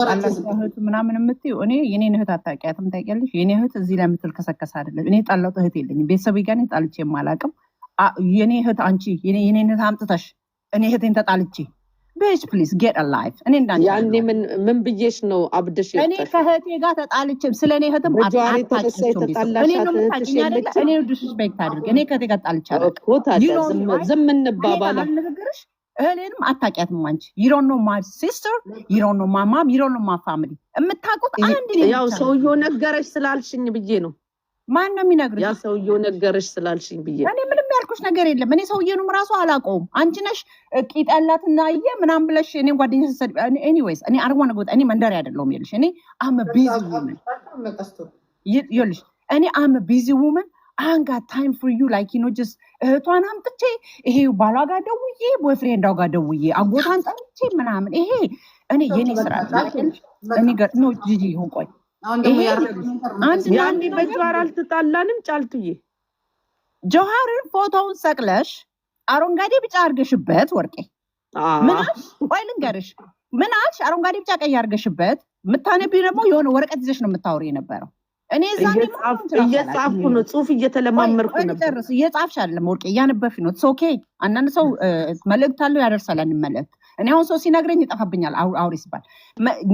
እህት ምናምን የምትይው እኔ የኔን እህት አታውቂያትም ታውቂያለሽ? የኔ እህት እዚህ ላይ የምትልከሰከስ አይደለም። እኔ ጣላው እህት የለኝም። ቤተሰቤ ጋር እኔ ጣልቼ የማላውቅም። የኔ እህት አንቺ የኔን እህት አምጥተሽ እኔ እህቴን ተጣልቼ ቤች ፕሊዝ ጌት አላይቭ። እኔ እንዳንቺ ያኔ ምን ብዬሽ ነው አብደሽ እኔ ከእህቴ ጋር ተጣልቼም ስለኔ እህትም እኔ ዲስሪስፔክት አድርግ እኔ ከእህቴ ጋር ጣልቻለሁ። ዝም እንባባላ እህሌንም አታውቂያትም አንቺ። you don't know my sister, you don't know my mom, you don't know my family። የምታውቁት አንድ ነው። ያው ሰውየው ነገረሽ ስላልሽኝ ብዬ ነው። ማን ነው የሚነግርሽ? ያ ሰውየው ነገረሽ ስላልሽኝ ብዬ። እኔ ምንም ያልኩሽ ነገር የለም። እኔ ሰውየውንም ራሱ አላውቀውም። አንቺ ነሽ ቂጥ ያላትና ምናምን ብለሽ እኔ ጓደኛ ሰሰድ ኤኒዌይስ እኔ አርዋን ጎት እኔ መንደር አይደለሁም ይልሽ። እኔ አም ቢዚ ውመን ይልሽ። እኔ አም ቢዚ ውመን አንጋ ታይም ፎር ዩ ላይክ ዩ ኖ ጀስት እህቷን አምጥቼ ይሄ ባሏ ጋር ደውዬ ቦይፍሬንዳው ጋር ደውዬ አጎቷን ጠርቼ ምናምን ይሄ እኔ የኔ ስራ እኔ ጋር ኖ ጂጂ ይሁን ቆይ ያኔ በጀዋር አልተጣላንም ጫልቱዬ። ጀዋርን ፎቶውን ሰቅለሽ አረንጓዴ ቢጫ አርገሽበት ወርቄ ምናሽ ቆይ ልንገርሽ ምናሽ አረንጓዴ ቢጫ ቀይ አርገሽበት ምታነቢ ደግሞ የሆነ ወረቀት ይዘሽ ነው የምታወሪ የነበረው። እኔ እየጻፍኩ ነው ጽሁፍ እየተለማመርኩ ነበር። እየጻፍሽ አይደለም ወርቄ እያነበብሽ ነው። ኦኬ አንዳንድ ሰው መልእክት አለው ያደርሳል መልእክት። እኔ አሁን ሰው ሲነግረኝ ይጠፋብኛል። አውሪ ሲባል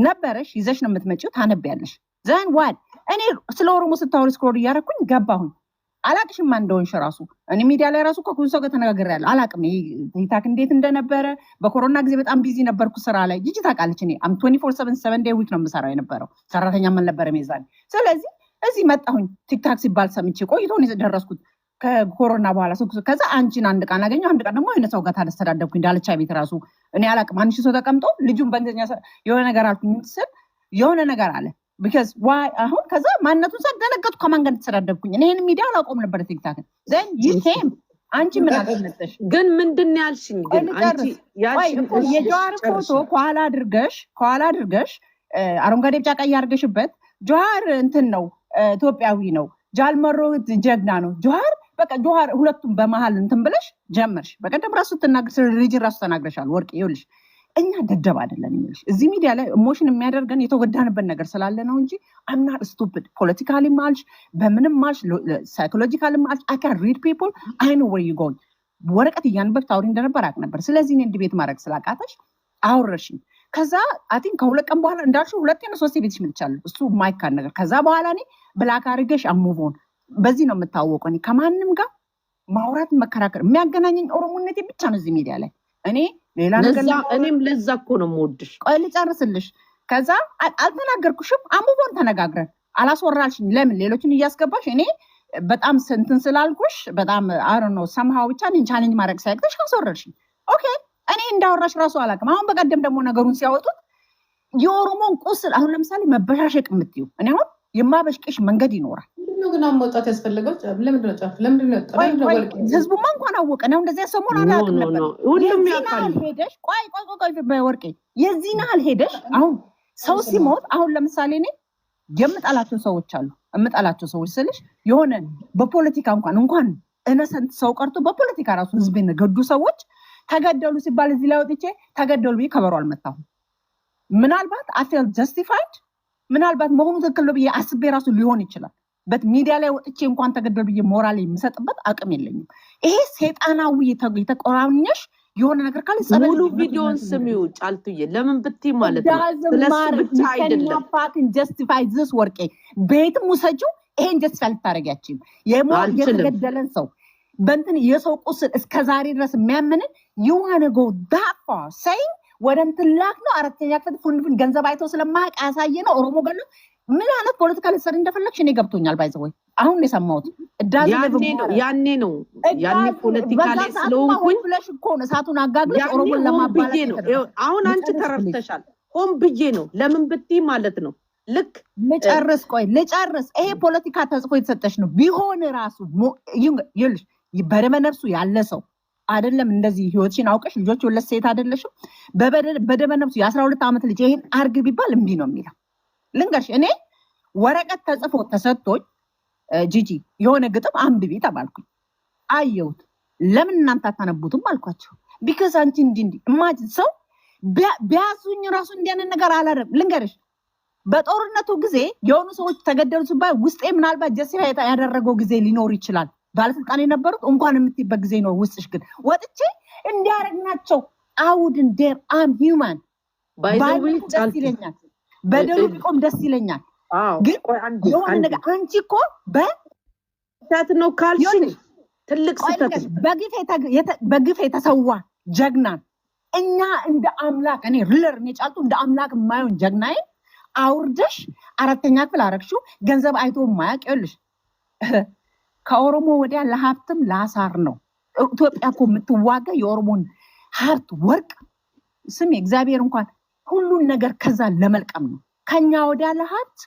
ነበረሽ ይዘሽ ነው የምትመጪው ታነቢያለሽ። ዘን ዋት እኔ ስለ ኦሮሞ ስታወሪ ስክሮል እያደረኩኝ ገባሁኝ። አላቅሽም እንደሆንሽ ራሱ እኔ ሚዲያ ላይ ራሱ ከኩን ሰው ጋር ተነጋግሬያለሁ። አላቅም ቲክታክ እንዴት እንደነበረ በኮሮና ጊዜ በጣም ቢዚ ነበርኩ ስራ ላይ። ጂጂ ታውቃለች እኔ 24/7 ዴይ ዊክ ነው የምሰራው የነበረው። ሰራተኛ ምን ነበር ሜዛኔ። ስለዚህ እዚህ መጣሁኝ ቲክታክ ሲባል ሰምቼ ቆይቶ ነው የደረስኩት ከኮሮና በኋላ ከዛ አንቺን አንድ ቀን አገኘሁ። አንድ ቀን ደግሞ የሆነ ሰው ጋር ታስተዳደብኩኝ ዳልቻ ቤት ራሱ እኔ አላቅም። አንድ ሺህ ሰው ተቀምጦ ልጁን በእንግሊዝኛ የሆነ ነገር አልኩኝ ስል የሆነ ነገር አለ ቢካዝ ዋይ አሁን ከዛ ማንነቱን ሳደነገጥኩ ከማን ጋር ተሰዳደብኩኝ። እኔ ይሄን ሚዲያ አላውቀውም ነበር ቲክታክ ዘን ዩ ኬም አንቺ ምን አደረግሽ ግን ምንድን ነው ያልሽኝ? ግን አንቺ ያልሽኝ የጀዋር ፎቶ ከኋላ አድርገሽ አረንጓዴ ቢጫ ቀይ አድርገሽበት ጀዋር እንትን ነው ኢትዮጵያዊ ነው ጃልመሮ ጀግና ነው ጀዋር በቃ ጀዋር ሁለቱም በመሃል እንትን ብለሽ ጀመርሽ። በቀደም ራሱ ተናግረሽ ሪሊጅን ራሱ ተናግረሻል ወርቅ ይኸውልሽ እኛ ደደብ አይደለም የሚልሽ እዚህ ሚዲያ ላይ ኢሞሽን የሚያደርገን የተጎዳንበት ነገር ስላለ ነው እንጂ I'm not stupid politically ማልሽ በምንም ማልሽ psychologically ማልሽ I can read people I know where you going ወረቀት እያነበብሽ ታውሪ እንደነበር አውቅ ነበር። ስለዚህ እኔ ዲቤት ማድረግ ስላቃተሽ አውረሽኝ። ከዛ አይ ቲንክ ከሁለት ቀን በኋላ እንዳልሽው ሁለቴ ነው ሶስቴ ቤትሽ ምልቻለሁ እሱ ማይካን ነገር። ከዛ በኋላ እኔ ብላክ አድርገሽ አሙቮን በዚህ ነው የምታወቀው። እኔ ከማንም ጋር ማውራት መከራከር የሚያገናኘኝ ኦሮሞነቴ ብቻ ነው እዚህ ሚዲያ ላይ። እኔ ሌላ ነገር እኔም ለዛ እኮ ነው የምወድሽ። ቆይ ልጨርስልሽ። ከዛ አልተናገርኩሽም አሙቮን ተነጋግረን አላስወራልሽኝ። ለምን ሌሎችን እያስገባሽ እኔ በጣም እንትን ስላልኩሽ በጣም አይ ዶንት ኖ ሰምሃው ብቻ እኔን ቻሌንጅ ማድረግ ሳይቅተሽ አስወራልሽኝ። ኦኬ እኔ እንዳወራሽ ራሱ አላውቅም። አሁን በቀደም ደግሞ ነገሩን ሲያወጡት የኦሮሞን ቁስል አሁን ለምሳሌ መበሻሸቅ የምትዩ እኔ አሁን የማበሽቅሽ መንገድ ይኖራል። ግን መውጣት ያስፈልገው ለምንድን ነው? ህዝቡማ እንኳን አወቀ ነው እንደዚያ ሰሞን አላውቅም ነበር። ሁሉም ያውቃል። ሄደሽ ቆይ በወርቄ የዚህን ያህል ሄደሽ አሁን ሰው ሲሞት አሁን ለምሳሌ እኔ የምጠላቸው ሰዎች አሉ። የምጠላቸው ሰዎች ስልሽ የሆነ በፖለቲካ እንኳን እነሰንት ሰው ቀርቶ በፖለቲካ ራሱ ህዝብን ገዱ ሰዎች ተገደሉ ሲባል እዚህ ላይ ወጥቼ ተገደሉ ብዬ ከበሮ አልመታሁም። ምናልባት I feel justified ምናልባት መሆኑ ትክክል ነው ብዬ አስቤ ራሱ ሊሆን ይችላል። በት ሚዲያ ላይ ወጥቼ እንኳን ተገደሉ ብዬ ሞራል የምሰጥበት አቅም የለኝም። ይሄ ሰይጣናዊ የተቆራኘሽ የሆነ ነገር ካለ ሙሉ ቪዲዮን ስሚው ጫልቱዬ ለምን ብትይ ማለት ነው ስለሱ ብቻ አይደለም fucking justify this ወርቄ ቤትም ውሰጂው ይሄን justify ልታረጋችኝ የተገደለን ሰው በእንትን የሰው ቁስል እስከዛሬ ድረስ የሚያምንን you wanna go that far saying ወደ እንትን ላክ ነው አራተኛ ክፍል ፉንፍን ገንዘብ አይተው ስለማያውቅ ያሳየ ነው ኦሮሞ ገሎ ምን አይነት ፖለቲካ ሊሰር እንደፈለግሽ እኔ ገብቶኛል። ባይዘው አሁን የሰማሁት ያኔ ነው ፖለቲካ ላይ ስለሆንኩኝ ብለሽ እኮ ነው እሳቱን አጋግለሽ ኦሮሞን ለማባላት ነው። አሁን አንቺ ተረድተሻል። ሆን ብዬ ነው ለምን ብትይ ማለት ነው። ልክ ልጨርስ ይሄ ፖለቲካ ተጽፎ የተሰጠሽ ነው ቢሆን ራሱ ይልሽ በደመ ነፍሱ ያለ ሰው አይደለም እንደዚህ ህይወትሽን አውቀሽ ልጆች ወለስ ሴት አይደለሽም በደመ ነፍሱ የ12 ዓመት ልጅ ይሄን አርግ ቢባል እምቢ ነው የሚለው። ልንገርሽ እኔ ወረቀት ተጽፎ ተሰጥቶኝ ጂጂ የሆነ ግጥም አንብቢ ተባልኩኝ። አየሁት። ለምን እናንተ አታነቡትም አልኳቸው። ቢካዝ አንቺ እንዲህ ኢማጂን ሰው ቢያዙኝ ራሱ እንዲያን ነገር አላረም ልንገርሽ በጦርነቱ ጊዜ የሆኑ ሰዎች ተገደሉ ሲባል ውስጤ ምናልባት ጀሲራ ያደረገው ጊዜ ሊኖር ይችላል ባለስልጣን የነበሩት እንኳን የምትይበት ጊዜ ነው ውስጥሽ ግን ወጥቼ እንዲያረግናቸው አውድን ዴር አም ሂውማን ደስ ይለኛል በደሉ ቢቆም ደስ ይለኛል ግን የሆነ ነገር አንቺ እኮ በታት ነው ካልሽኝ ትልቅ ስህተት በግፍ የተሰዋ ጀግናን እኛ እንደ አምላክ እኔ ሪለር ጫልቱ እንደ አምላክ የማየውን ጀግናዬ አውርደሽ አራተኛ ክፍል አረግሽው ገንዘብ አይቶ ማያቅ ይልሽ ከኦሮሞ ወዲያ ለሀብትም ላሳር ነው ኢትዮጵያ እኮ የምትዋጋ የኦሮሞን ሀብት ወርቅ ስም እግዚአብሔር እንኳን ሁሉን ነገር ከዛ ለመልቀም ነው ከኛ ወዲያ ለሀብት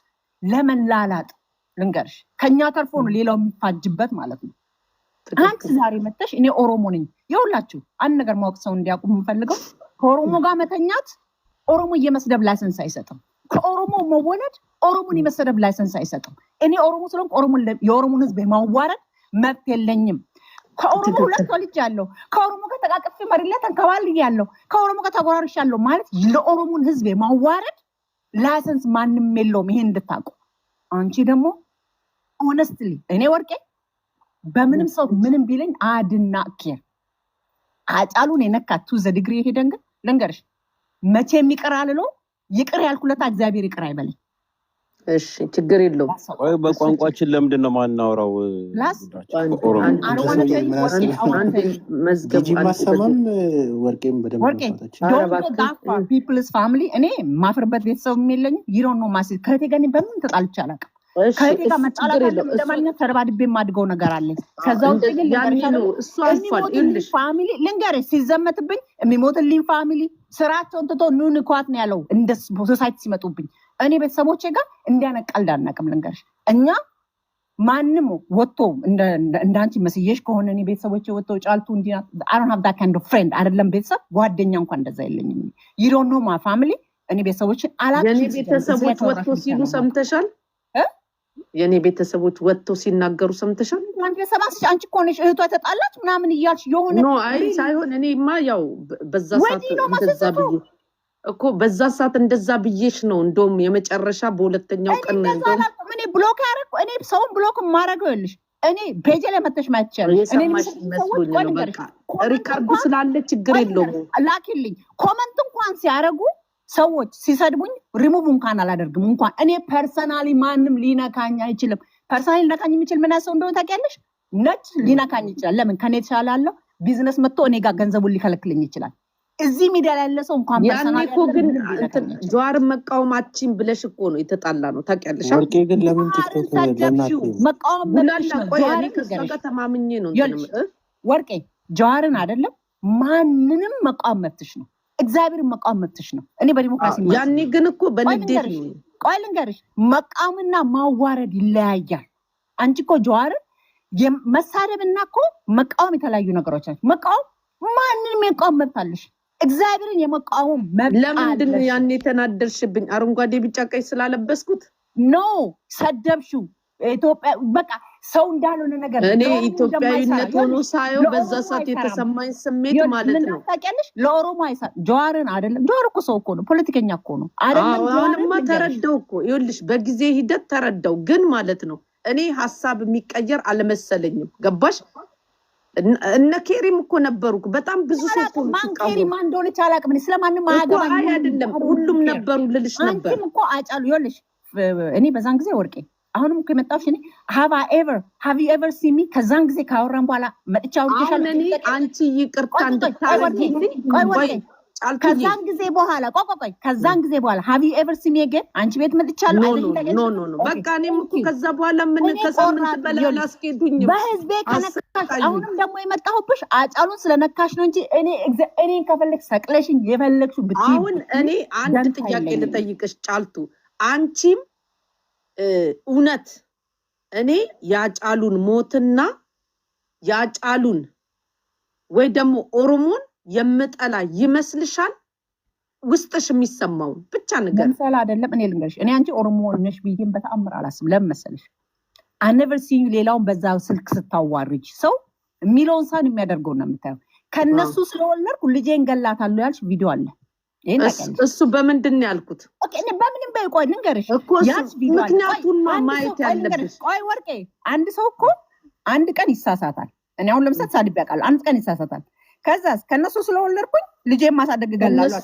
ለመላላጥ ልንገርሽ ከኛ ተርፎ ነው ሌላው የሚፋጅበት ማለት ነው አንቺ ዛሬ መተሽ እኔ ኦሮሞ ነኝ ይውላችሁ አንድ ነገር ማወቅ ሰው እንዲያውቁ የምፈልገው ከኦሮሞ ጋር መተኛት ኦሮሞ የመስደብ ላይሰንስ አይሰጥም ከኦሮሞ መወለድ ኦሮሞን የመስደብ ላይሰንስ አይሰጥም እኔ ኦሮሞ ስለሆንኩ የኦሮሞን ህዝብ የማዋረድ መብት የለኝም ከኦሮሞ ሁለት ልጅ ያለው ከኦሮሞ ጋር ተቃቅፌ መሬት ላይ ተንከባልያለሁ ከኦሮሞ ጋር ተጎራርሻለሁ ማለት ለኦሮሞን ህዝብ የማዋረድ ላይሰንስ ማንም የለውም ይሄን እንድታውቁ አንቺ ደግሞ ሆነስትሊ እኔ ወርቄ በምንም ሰው ምንም ቢለኝ አድናቄ አጫሉን የነካቱ ዘዲግሪ ሄደን ግን ልንገርሽ መቼ የሚቀር አልሎ ይቅር ያልኩለታ እግዚአብሔር ይቅር አይበለኝ እሺ ችግር የለውም ወይ በቋንቋችን ለምንድን ነው ማናወራው መዝገብ ማሰማም ወርቄም በደንብ ፒፕልስ ፋሚሊ እኔ ማፍርበት ቤተሰብ የለኝም ይሮን ነው ማሲ ከቴ ጋር በምን ተጣልቼ አላውቅም ከቴ ጋር መጣላት ለማንኛውም ተረባድቤ የማድገው ነገር አለ ከዛው ፋሚሊ ልንገርሽ ሲዘመትብኝ የሚሞትልኝ ፋሚሊ ስራቸውን ትቶ ኑን ኳት ነው ያለው እንደ ሶሳይቲ ሲመጡብኝ እኔ ቤተሰቦቼ ጋር እንዲያነቀልድ አናውቅም ልንገርሽ እኛ ማንም ወጥቶ እንዳንቺ መስየሽ ከሆነ እኔ ቤተሰቦቼ ወጥቶ ጫልቱ እንዲና I don't have that kind of friend አይደለም ቤተሰብ ጓደኛ እንኳን እንደዛ የለኝም you don't know my family እኔ ቤተሰቦቼ አላውቅም የኔ ቤተሰቦች ወጥቶ ሲሉ ሰምተሻል የኔ ቤተሰቦች ወጥቶ ሲናገሩ ሰምተሻል አንቺ ቤተሰባስ አንቺ እኮ ነሽ እህቷ ተጣላች ምናምን እያልሽ የሆነ ኖ አይ ሳይሆን እኔማ ያው በዛ ሰዓት እንደዛ ብዬ እኮ በዛ ሰዓት እንደዛ ብዬሽ ነው እንደውም የመጨረሻ በሁለተኛው ቀን ነው እንደውም እኔ ብሎክ ያረኩ እኔ ሰውን ብሎክ ማረገው ይልሽ እኔ ፔጅ ላይ መተሽ ማይቻል እኔ መስሎኝ ነው በቃ ሪካርዱ ስላለ ችግር የለውም ላኪልኝ ኮመንት እንኳን ሲያረጉ ሰዎች ሲሰድቡኝ ሪሙቭ እንኳን አላደርግም እንኳን እኔ ፐርሰናሊ ማንም ሊነካኝ አይችልም ፐርሰናሊ ሊነካኝ የሚችል ምን ያሰው እንደሆነ ታውቂያለሽ ነጭ ሊነካኝ ይችላል ለምን ከኔ ተሻላለሁ ቢዝነስ መጥቶ እኔ ጋር ገንዘቡን ሊከለክልኝ ይችላል እዚህ ሚዲያ ላይ ያለ ሰው እንኳን ፐርሰናሊ ያኔ እኮ ግን ጀዋር መቃወማችን ብለሽ እኮ ነው የተጣላ ነው ታውቂያለሽ ወርቄ ግን ለምን ቲክቶክ ለናት መቃወም ብላላ ቆይ እኔ ከሷ ጋር ተማምኜ ነው ወርቄ ጀዋርን አይደለም ማንንም መቃወም መብትሽ ነው እግዚአብሔር መቃወም መብትሽ ነው እኔ በዲሞክራሲ ያኔ ግን እኮ በንዴት ነው ቆይ ልንገርሽ መቃወምና ማዋረድ ይለያያል አንቺ እኮ ጀዋር መሳደብና እኮ መቃወም የተለያዩ ነገሮች ናቸው መቃወም ማንንም የመቃወም መብት አለሽ እግዚአብሔርን የመቃወም መብት ለምንድን ነው ያኔ ተናደርሽብኝ አረንጓዴ ቢጫ ቀይ ስላለበስኩት ኖ ሰደብሽው ኢትዮጵያ በቃ ሰው እንዳልሆነ ነገር እኔ ኢትዮጵያዊነት ሆኖ ሳየው በዛ ሰዓት የተሰማኝ ስሜት ማለት ነው ታውቂያለሽ ለኦሮሞ አይሳ ጀዋርን አይደለም ጀዋር እኮ ሰው እኮ ነው ፖለቲከኛ እኮ ነው አይደለም አሁንማ ተረዳው እኮ ይኸውልሽ በጊዜ ሂደት ተረዳው ግን ማለት ነው እኔ ሐሳብ የሚቀየር አልመሰለኝም ገባሽ እነ ኬሪም እኮ ነበሩ በጣም ብዙ ሰው እኮ ማን ኬሪም እንደሆነች አላውቅም እኔ ስለማንም አያገባኝ አይደለም ሁሉም ነበሩ ልልሽ ነበር አንቺም እኮ አጫሉ ይኸውልሽ እኔ በዛን ጊዜ ወርቄ አሁንም እኮ የመጣሁሽ እኔ have you ever seen me ከዛን ጊዜ ካወራን በኋላ መጥቻው ይሻል እኔ አንቺ ይቅርታ እንድታረጊልኝ ከዛን ጊዜ በኋላ ቆቆቆይ ከዛን ጊዜ በኋላ have you ever seen me again አንቺ ቤት መጥቻለሁ ኖ በቃ እኔም እኮ ከዛ በኋላ ምን ከሳምንት በላይ አላስኬዱኝም በህዝቤ ከነካሽ አሁንም ደግሞ የመጣሁብሽ አጫሉን ስለነካሽ ነው እንጂ እኔን ከፈለግሽ ሰቅለሽኝ የፈለግሽው ብትይ አሁን እኔ አንድ ጥያቄ ልጠይቅሽ ጫልቱ አንቺም እውነት እኔ ያጫሉን ሞትና ያጫሉን ወይ ደግሞ ኦሮሞን የምጠላ ይመስልሻል ውስጥሽ የሚሰማው ብቻ ነገር ለምሳሌ አይደለም እኔ ልንገርሽ እኔ አንቺ ኦሮሞ ነሽ ቢይም በተአምር አላስብ ለምን መሰለሽ I never see you ሌላውን በዛው ስልክ ስታዋርጅ ሰው የሚለውን ሳን የሚያደርገው ነው የምታየው ከነሱ ስለወለድኩ ልጄን ገላታለሁ ያልሽ ቪዲዮ አለ እሱ በምንድን ነው ያልኩት? ኦኬ እኔ በምንም በይቆይ ልንገርሽ እኮ ምክንያቱም ማየት ያለብሽ። ቆይ ወርቄ አንድ ሰው እኮ አንድ ቀን ይሳሳታል። እኔ አሁን ለምሳሌ ሳድብ ያውቃል። አንድ ቀን ይሳሳታል። ከዛስ ከነሱ ስለወለድኩኝ ልጄን ማሳደግ ገላለሁ